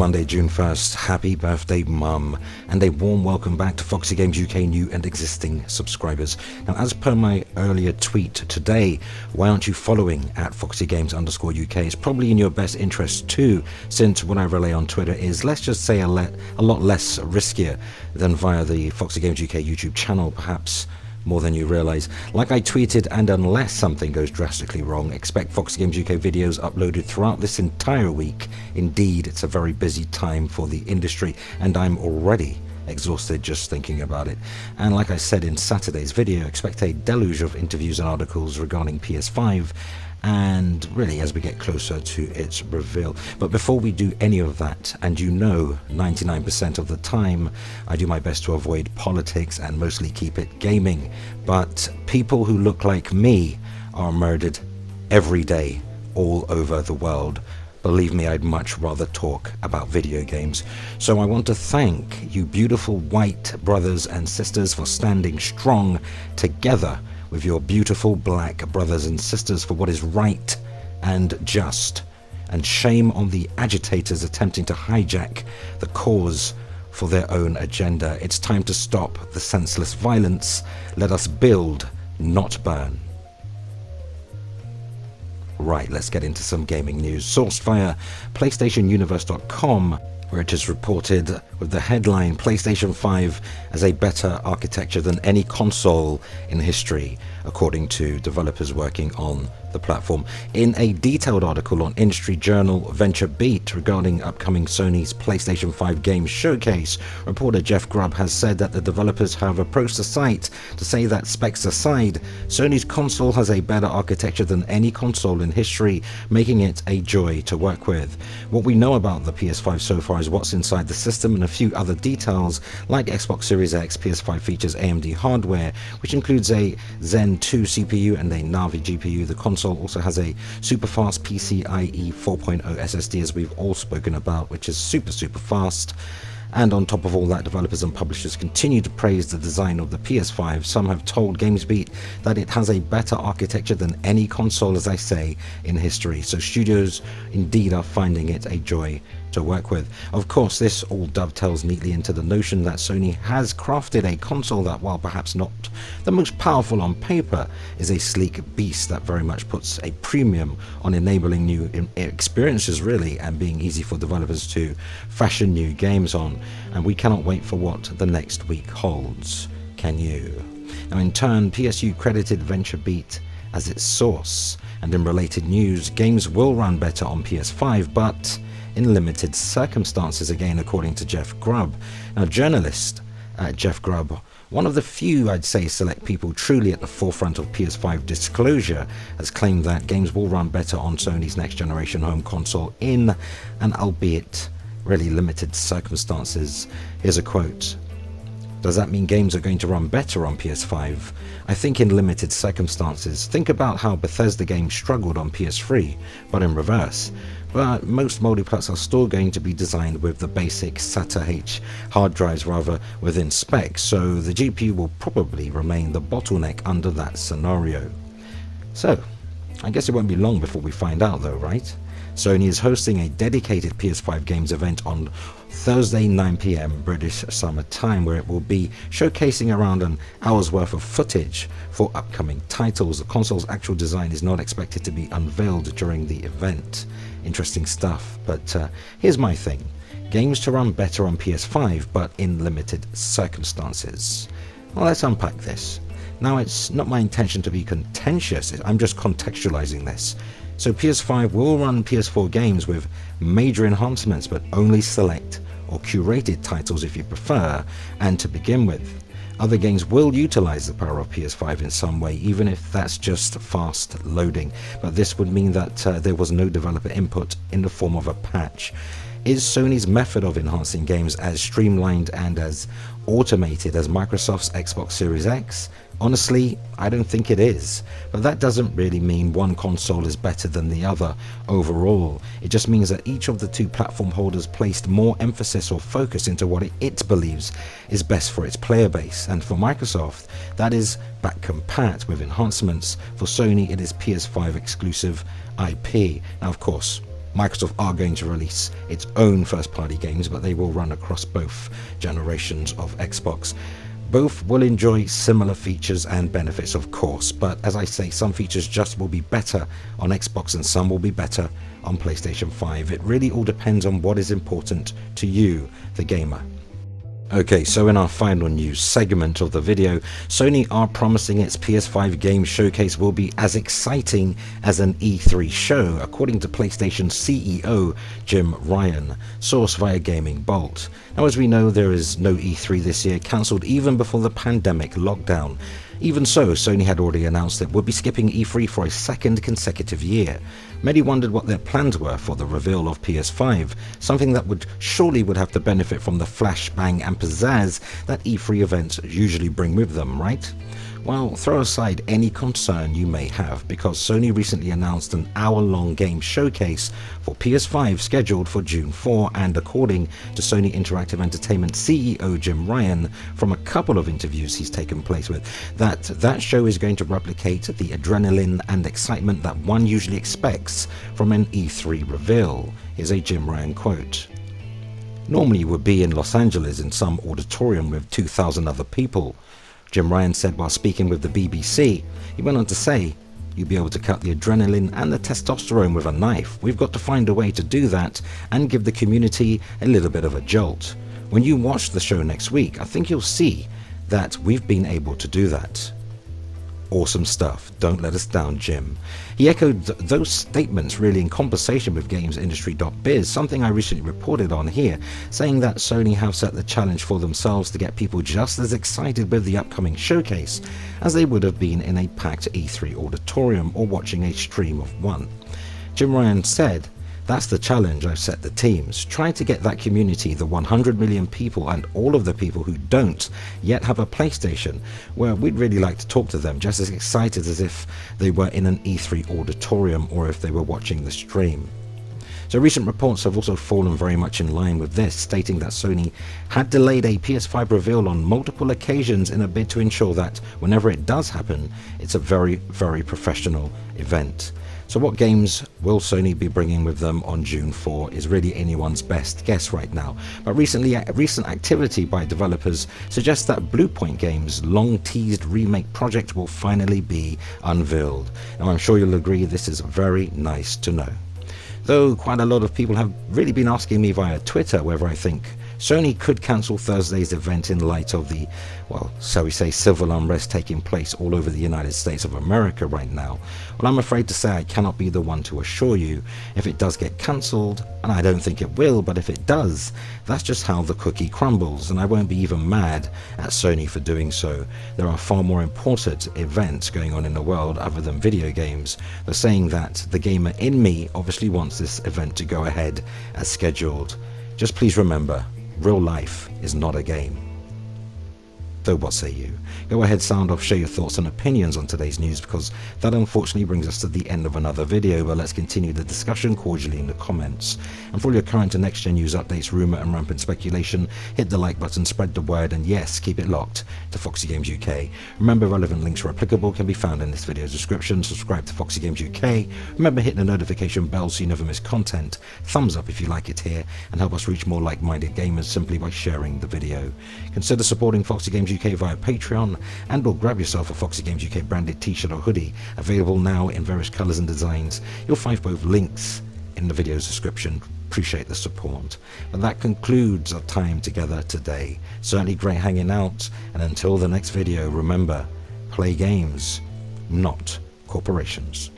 Monday, June 1st. Happy birthday, Mum. And a warm welcome back to Foxy Games UK new and existing subscribers. Now, as per my earlier tweet today, why aren't you following at Foxy Games _UK? It's probably in your best interest too, since what I relay on Twitter is, let's just say, a lot less riskier than via the Foxy Games UK YouTube channel, perhaps more than you realize. Like I tweeted, and unless something goes drastically wrong, expect Foxy Games UK videos uploaded throughout this entire week. Indeed, it's a very busy time for the industry, and I'm already exhausted just thinking about it. And like I said in Saturday's video, expect a deluge of interviews and articles regarding PS5, and really as we get closer to its reveal. But before we do any of that, and you know 99% of the time I do my best to avoid politics and mostly keep it gaming, but people who look like me are murdered every day all over the world. Believe me, I'd much rather talk about video games. So I want to thank you beautiful white brothers and sisters for standing strong together with your beautiful black brothers and sisters for what is right and just. And shame on the agitators attempting to hijack the cause for their own agenda. It's time to stop the senseless violence. Let us build, not burn. Right, let's get into some gaming news. Sourced via PlayStationUniverse.com, where it is reported with the headline, PlayStation 5 as a better architecture than any console in history, according to developers working on the platform. In a detailed article on industry journal Venture Beat regarding upcoming Sony's PlayStation 5 game showcase, reporter Jeff Grubb has said that the developers have approached the site to say that, specs aside, Sony's console has a better architecture than any console in history, making it a joy to work with. What we know about the PS5 so far is what's inside the system and a few other details, like Xbox Series X. PS5 features AMD hardware, which includes a Zen 2 CPU and a Navi GPU. The console also has a super fast PCIe 4.0 SSD, as we've all spoken about, which is super fast. And on top of all that, developers and publishers continue to praise the design of the PS5. Some have told GamesBeat that it has a better architecture than any console, as I say, in history. So studios indeed are finding it a joy to work with. Of course, this all dovetails neatly into the notion that Sony has crafted a console that, while perhaps not the most powerful on paper, is a sleek beast that very much puts a premium on enabling new experiences, really, and being easy for developers to fashion new games on. And we cannot wait for what the next week holds. Can you? Now, in turn, PSU credited VentureBeat as its source. And in related news, games will run better on PS5, but in limited circumstances, again according to Jeff Grubb. Now, journalist Jeff Grubb, one of the few, I'd say, select people truly at the forefront of PS5 disclosure, has claimed that games will run better on Sony's next generation home console in an albeit really limited circumstances. Here's a quote. Does that mean games are going to run better on PS5? I think in limited circumstances. Think about how Bethesda games struggled on PS3, but in reverse. But most multiplats are still going to be designed with the basic SATA H hard drives rather within spec, so the GPU will probably remain the bottleneck under that scenario. So, I guess it won't be long before we find out though, right? Sony is hosting a dedicated PS5 games event on Thursday 9 PM British Summer Time, where it will be showcasing around an hour's worth of footage for upcoming titles. The console's actual design is not expected to be unveiled during the event. Interesting stuff, but here's my thing. Games to run better on PS5, but in limited circumstances. Well, let's unpack this. Now, it's not my intention to be contentious, I'm just contextualizing this. So PS5 will run PS4 games with major enhancements, but only select or curated titles if you prefer, and to begin with. Other games will utilize the power of PS5 in some way, even if that's just fast loading, but this would mean that there was no developer input in the form of a patch. Is Sony's method of enhancing games as streamlined and as automated as Microsoft's Xbox Series X? Honestly, I don't think it is, but that doesn't really mean one console is better than the other overall. It just means that each of the two platform holders placed more emphasis or focus into what it believes is best for its player base, and for Microsoft, that is back compat with enhancements. For Sony, it is PS5 exclusive IP. Now, of course, Microsoft are going to release its own first-party games, but they will run across both generations of Xbox. Both will enjoy similar features and benefits, of course, but as I say, some features just will be better on Xbox and some will be better on PlayStation 5. It really all depends on what is important to you, the gamer. Okay, so in our final news segment of the video, Sony are promising its PS5 game showcase will be as exciting as an E3 show, according to PlayStation CEO Jim Ryan, source via Gaming Bolt. Now, as we know, there is no E3 this year, cancelled even before the pandemic lockdown. Even so, Sony had already announced it would be skipping E3 for a second consecutive year. Many wondered what their plans were for the reveal of PS5, something that would have to benefit from the flash, bang and pizzazz that E3 events usually bring with them, right? Well, throw aside any concern you may have, because Sony recently announced an hour-long game showcase for PS5 scheduled for June 4, and according to Sony Interactive Entertainment CEO Jim Ryan, from a couple of interviews he's taken place with, that show is going to replicate the adrenaline and excitement that one usually expects from an E3 reveal. Here's a Jim Ryan quote. "Normally you would be in Los Angeles in some auditorium with 2,000 other people," Jim Ryan said while speaking with the BBC. He went on to say, "You'd be able to cut the adrenaline and the testosterone with a knife. We've got to find a way to do that and give the community a little bit of a jolt. When you watch the show next week, I think you'll see that we've been able to do that." Awesome stuff. Don't let us down, Jim. He echoed those statements really in conversation with GamesIndustry.biz, something I recently reported on here, saying that Sony have set the challenge for themselves to get people just as excited with the upcoming showcase as they would have been in a packed E3 auditorium or watching a stream of one. Jim Ryan said, "That's the challenge I've set the teams, trying to get that community, the 100 million people and all of the people who don't yet have a PlayStation, where we'd really like to talk to them just as excited as if they were in an E3 auditorium or if they were watching the stream." So recent reports have also fallen very much in line with this, stating that Sony had delayed a PS5 reveal on multiple occasions in a bid to ensure that whenever it does happen, it's a very, very professional event. So what games will Sony be bringing with them on June 4 is really anyone's best guess right now. But recent activity by developers suggests that Bluepoint Games' long-teased remake project will finally be unveiled. Now, I'm sure you'll agree this is very nice to know. Though quite a lot of people have really been asking me via Twitter whether I think Sony could cancel Thursday's event in light of the, well, shall we say, civil unrest taking place all over the United States of America right now. Well, I'm afraid to say I cannot be the one to assure you if it does get cancelled, and I don't think it will, but if it does, that's just how the cookie crumbles, and I won't be even mad at Sony for doing so. There are far more important events going on in the world other than video games. They're saying that the gamer in me obviously wants this event to go ahead as scheduled. Just please remember, real life is not a game. So what say you? Go ahead, sound off, share your thoughts and opinions on today's news, because that unfortunately brings us to the end of another video, but let's continue the discussion cordially in the comments. And for all your current and next gen news updates, rumour and rampant speculation, hit the like button, spread the word, and yes, keep it locked to Foxy Games UK. Remember, relevant links where applicable can be found in this video's description. Subscribe to Foxy Games UK. Remember, hitting the notification bell so you never miss content. Thumbs up if you like it here, and help us reach more like-minded gamers simply by sharing the video. Consider supporting Foxy Games UK via Patreon, and or grab yourself a Foxy Games UK branded t-shirt or hoodie, available now in various colours and designs. You'll find both links in the video's description. Appreciate the support. But that concludes our time together today. Certainly great hanging out, and until the next video, remember, play games, not corporations.